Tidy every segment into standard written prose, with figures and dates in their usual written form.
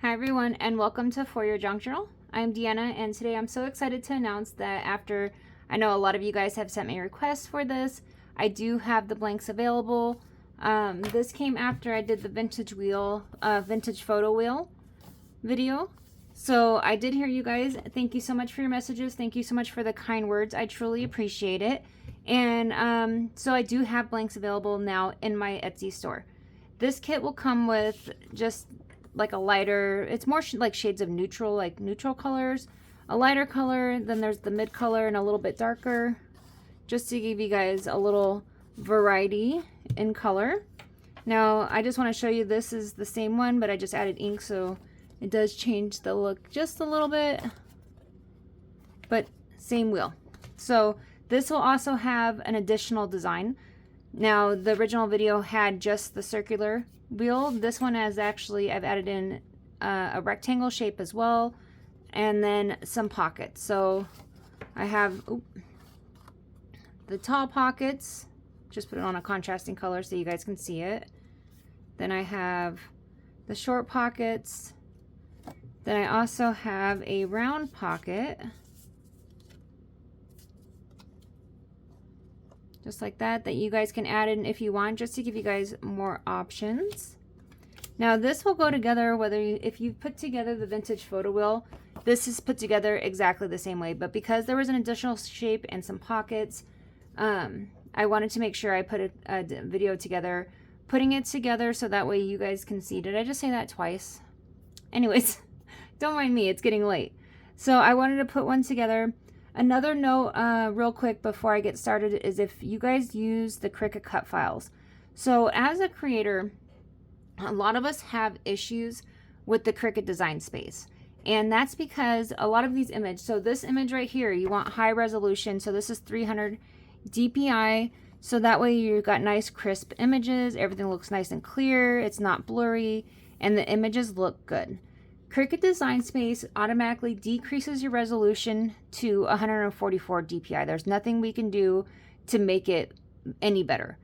Hi everyone, and welcome to For Your Junk Journal. I'm Deanna, and today I'm so excited to announce that after I know a lot of you guys have sent me requests for this, I do have the blanks available. This came after I did the vintage photo wheel video. So I did hear you guys. Thank you so much for your messages. Thank you so much for the kind words. I truly appreciate it. And so I do have blanks available now in my Etsy store. This kit will come with just like a lighter, it's more like shades of neutral, like neutral colors, a lighter color, then there's the mid color and a little bit darker, just to give you guys a little variety in color. Now I just want to show you, this is the same one, but I just added ink, so it does change the look just a little bit, but same wheel. So this will also have an additional design. Now the original video had just the circular wheel. This one has actually, I've added in a rectangle shape as well, and then some pockets. So I have the tall pockets, just put it on a contrasting color so you guys can see it. Then I have the short pockets. Then I also have a round pocket, just like that, that you guys can add in if you want, just to give you guys more options. Now this will go together whether if you put together the vintage photo wheel, this is put together exactly the same way, but because there was an additional shape and some pockets, I wanted to make sure I put a video together, putting it together so that way you guys can see. Did I just say that twice? Anyways, don't mind me, it's getting late. So I wanted to put one together. Another note real quick before I get started is if you guys use the Cricut cut files. So as a creator, a lot of us have issues with the Cricut design space. And that's because a lot of these images, so this image right here, you want high resolution. So this is 300 DPI. So that way you've got nice crisp images. Everything looks nice and clear. It's not blurry and the images look good. Cricut Design Space automatically decreases your resolution to 144 DPI. There's nothing we can do to make it any better.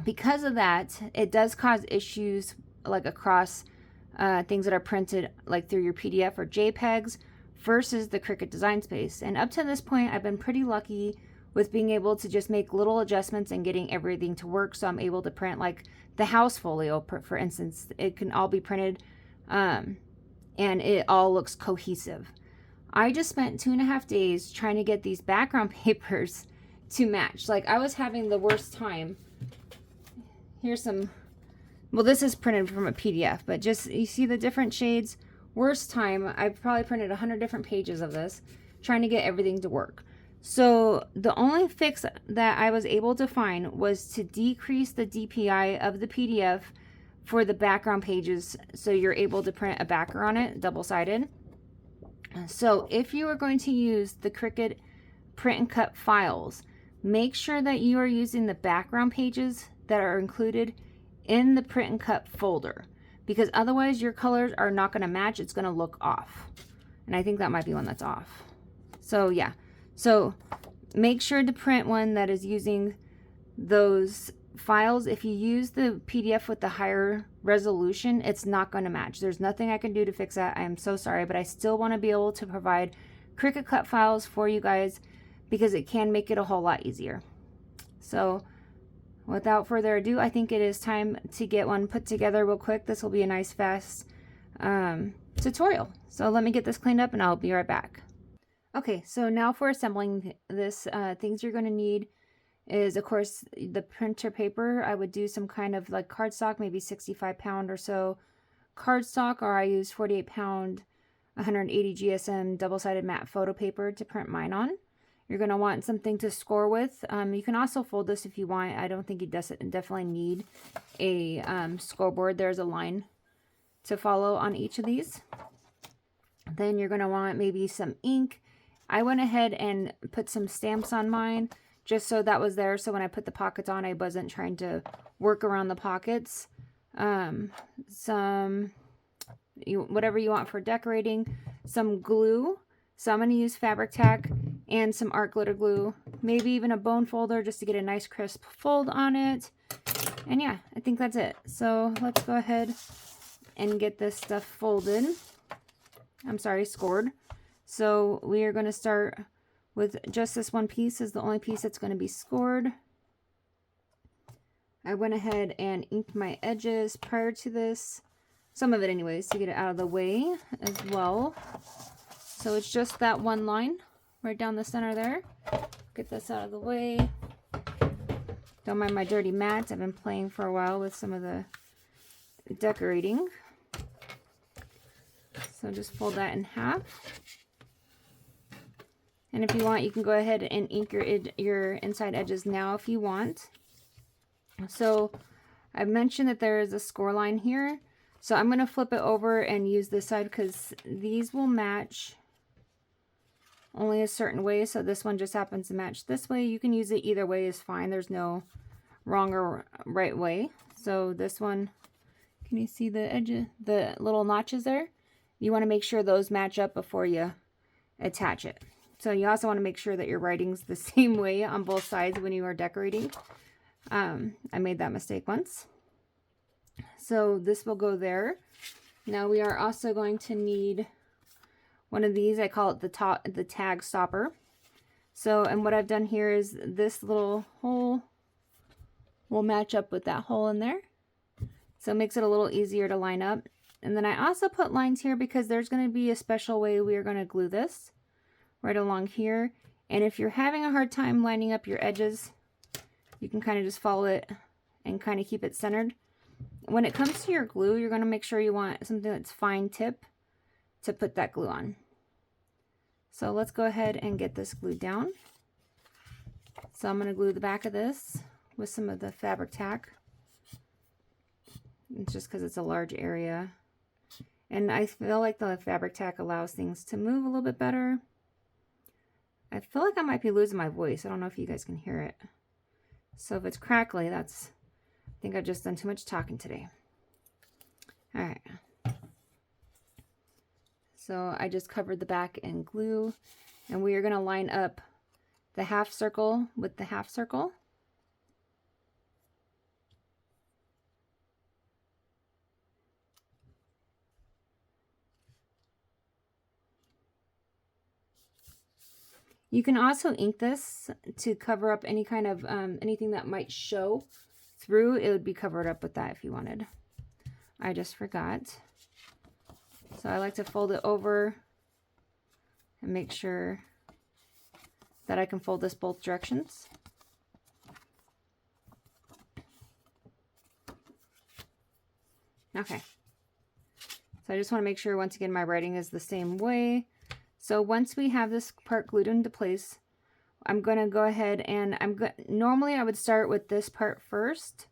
Because of that, it does cause issues like across things that are printed like through your PDF or JPEGs versus the Cricut Design Space. And up to this point, I've been pretty lucky with being able to just make little adjustments and getting everything to work. So I'm able to print like the house folio, for instance. It can all be printed and it all looks cohesive. I just spent 2.5 days trying to get these background papers to match. Like I was having the worst time. Here's some, well, this is printed from a PDF, but just, you see the different shades. Worst time, I've probably printed 100 different pages of this, trying to get everything to work. So the only fix that I was able to find was to decrease the DPI of the PDF for the background pages, so you're able to print a backer on it, double-sided. So if you are going to use the Cricut print and cut files, make sure that you are using the background pages that are included in the print and cut folder, because otherwise your colors are not going to match. It's going to look off, and I think that might be one that's off. So yeah, so make sure to print one that is using those files. If you use the PDF with the higher resolution, it's not going to match. There's nothing I can do to fix that. I am so sorry, but I still want to be able to provide Cricut cut files for you guys because it can make it a whole lot easier. So without further ado, I think it is time to get one put together real quick. This will be a nice fast tutorial. So let me get this cleaned up and I'll be right back. Okay, so now for assembling this, things you're going to need is, of course, the printer paper. I would do some kind of like cardstock, maybe 65 pound or so cardstock, or I use 48 pound 180 GSM double-sided matte photo paper to print mine on. You're going to want something to score with. You can also fold this if you want. I don't think you definitely need a scoreboard. There's a line to follow on each of these. Then you're going to want maybe some ink. I went ahead and put some stamps on mine, just so that was there. So when I put the pockets on, I wasn't trying to work around the pockets. Whatever you want for decorating. Some glue. So I'm going to use fabric tack and some art glitter glue. Maybe even a bone folder just to get a nice crisp fold on it. And yeah, I think that's it. So let's go ahead and get this stuff folded. I'm sorry, scored. So we are going to start with just this one piece is the only piece that's going to be scored. I went ahead and inked my edges prior to this. Some of it anyways, to get it out of the way as well. So it's just that one line right down the center there. Get this out of the way. Don't mind my dirty mats. I've been playing for a while with some of the decorating. So just fold that in half. And if you want, you can go ahead and ink your inside edges now if you want. So I mentioned that there is a score line here. So I'm going to flip it over and use this side because these will match only a certain way. So this one just happens to match this way. You can use it either way is fine. There's no wrong or right way. So this one, can you see the edge, the little notches there? You want to make sure those match up before you attach it. So you also want to make sure that your writing's the same way on both sides when you are decorating. I made that mistake once. So this will go there. Now we are also going to need one of these. I call it the tag stopper. So, and what I've done here is this little hole will match up with that hole in there. So it makes it a little easier to line up. And then I also put lines here because there's going to be a special way we are going to glue this right along here. And if you're having a hard time lining up your edges, you can kind of just follow it and kind of keep it centered. When it comes to your glue, you're going to make sure you want something that's fine tip to put that glue on. So let's go ahead and get this glued down. So I'm going to glue the back of this with some of the fabric tack. It's just because it's a large area. And I feel like the fabric tack allows things to move a little bit better. I feel like I might be losing my voice. I don't know if you guys can hear it. So if it's crackly, I think I've just done too much talking today. All right. So I just covered the back in glue, and we are going to line up the half circle with the half circle. You can also ink this to cover up any kind of anything that might show through. It would be covered up with that if you wanted. I just forgot. So I like to fold it over and make sure that I can fold this both directions. Okay. So I just want to make sure once again my writing is the same way. So once we have this part glued into place, I'm going to go ahead and normally I would start with this part first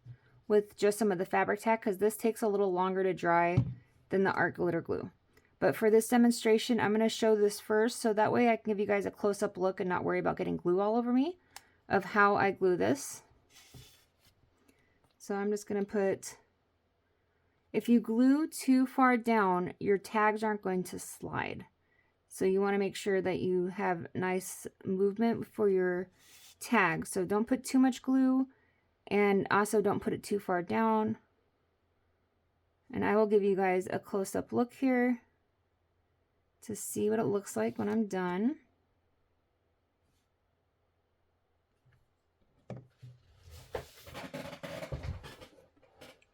with just some of the fabric tack because this takes a little longer to dry than the art glitter glue. But for this demonstration, I'm going to show this first so that way I can give you guys a close-up look and not worry about getting glue all over me of how I glue this. So I'm just going to put, if you glue too far down, your tags aren't going to slide. So you want to make sure that you have nice movement for your tag. So don't put too much glue and also don't put it too far down. And I will give you guys a close-up look here to see what it looks like when I'm done.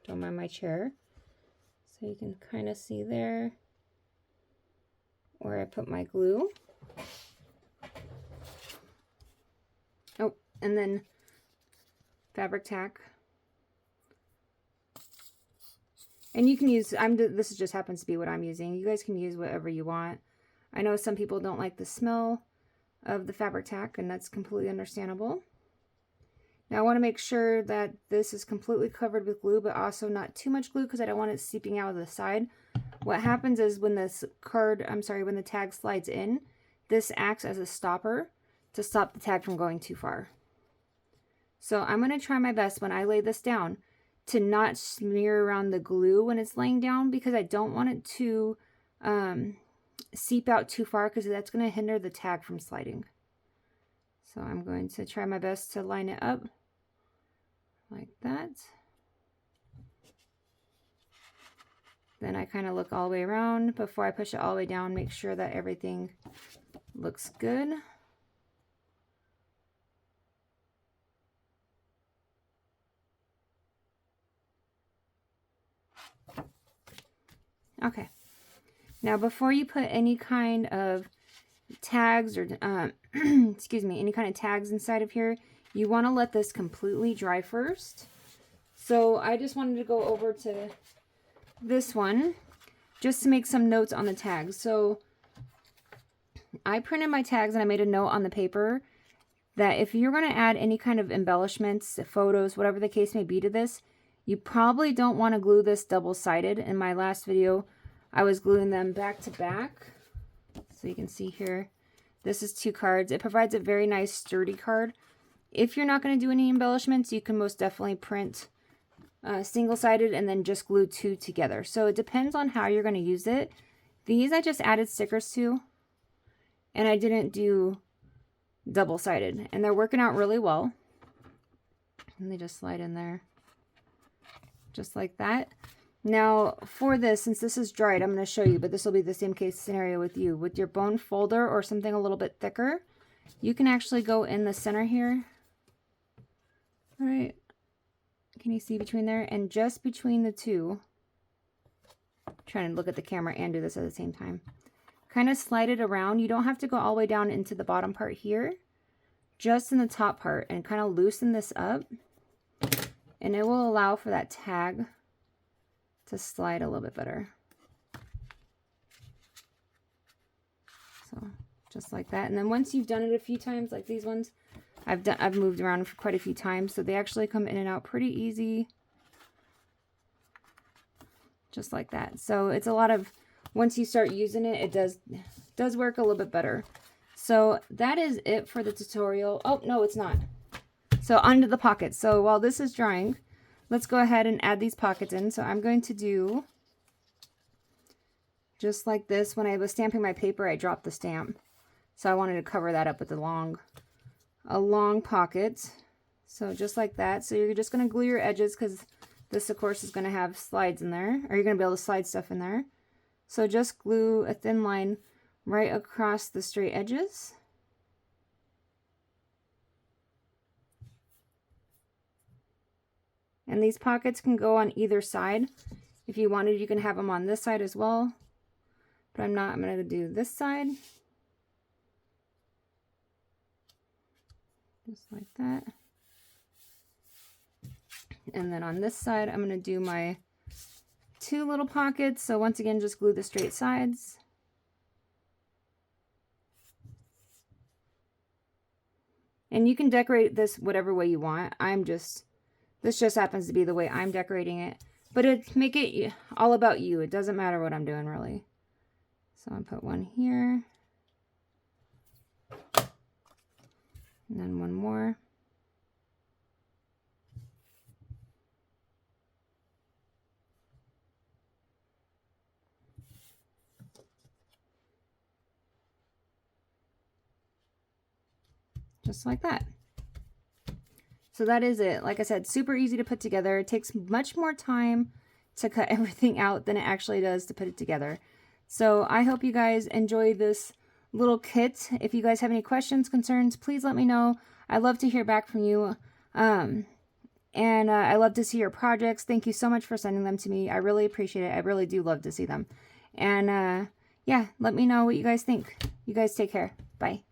Don't mind my chair. So you can kind of see there where I put my glue. Oh, and then fabric tack. And you can use, this just happens to be what I'm using. You guys can use whatever you want. I know some people don't like the smell of the fabric tack, and that's completely understandable. Now I want to make sure that this is completely covered with glue, but also not too much glue because I don't want it seeping out of the side. What happens is when this when the tag slides in, this acts as a stopper to stop the tag from going too far. So I'm going to try my best when I lay this down to not smear around the glue when it's laying down because I don't want it to seep out too far because that's going to hinder the tag from sliding. So I'm going to try my best to line it up like that. Then I kind of look all the way around before I push it all the way down, make sure that everything looks good. Okay. Now before you put any kind of tags or, excuse me, any kind of tags inside of here, you want to let this completely dry first. So I just wanted to go over to this one just to make some notes on the tags. So I printed my tags and I made a note on the paper that if you're going to add any kind of embellishments, photos, whatever the case may be to this, you probably don't want to glue this double-sided. In my last video, I was gluing them back to back. So you can see here, this is 2 cards. It provides a very nice sturdy card. If you're not going to do any embellishments, you can most definitely print single-sided and then just glue 2 together. So it depends on how you're going to use it. These I just added stickers to, and I didn't do double-sided, and they're working out really well. And they just slide in there just like that. Now for this, since this is dried, I'm going to show you, but this will be the same case scenario with you. With your bone folder or something a little bit thicker, you can actually go in the center here. All right, can you see between there? And just between the two, I'm trying to look at the camera and do this at the same time. Kind of slide it around. You don't have to go all the way down into the bottom part here, just in the top part, and kind of loosen this up, and it will allow for that tag to slide a little bit better. So just like that. And then once you've done it a few times, like these ones, I've moved around for quite a few times, so they actually come in and out pretty easy, just like that. So it's a lot of, once you start using it, it does work a little bit better. So that is it for the tutorial. Oh no, it's not. So onto the pockets. So while this is drying, let's go ahead and add these pockets in. So I'm going to do just like this. When I was stamping my paper, I dropped the stamp, so I wanted to cover that up with a long pocket. So just like that. So you're just going to glue your edges, because this of course is going to have slides in there, or you're going to be able to slide stuff in there. So just glue a thin line right across the straight edges. And these pockets can go on either side. If you wanted, you can have them on this side as well. But I'm not. I'm going to do this side. Just like that. And then on this side, I'm going to do my 2 little pockets. So once again, just glue the straight sides. And you can decorate this whatever way you want. This just happens to be the way I'm decorating it. But make it all about you. It doesn't matter what I'm doing, really. So I'll put one here. And then one more. Just like that. So that is it. Like I said, super easy to put together. It takes much more time to cut everything out than it actually does to put it together. So I hope you guys enjoy this little kit. If you guys have any questions, concerns, please let me know. I love to hear back from you. And I love to see your projects. Thank you so much for sending them to me. I really appreciate it. I really do love to see them. And yeah, let me know what you guys think. You guys take care. Bye.